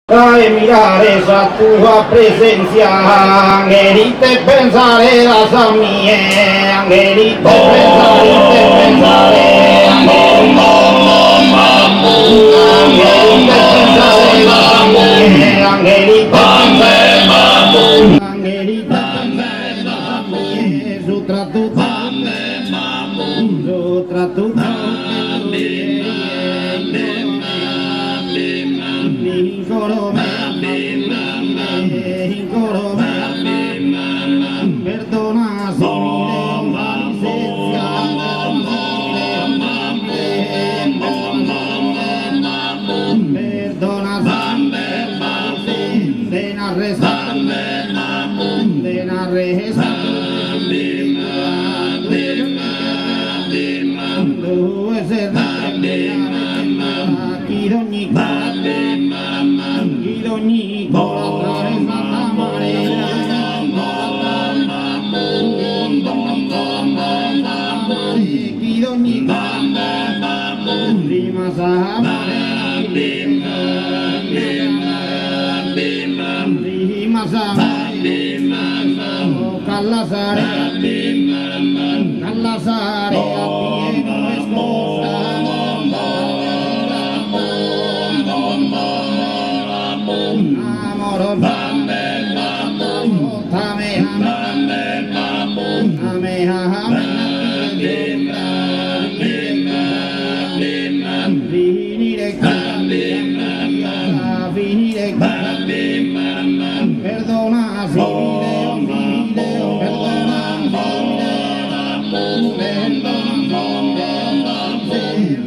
Dai mirare esa tua presencia, angelite pensare la sa mie, angelite pensare, angelite pensare la sa mie, angelite pensare la mie, sutra tutta,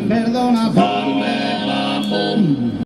perdona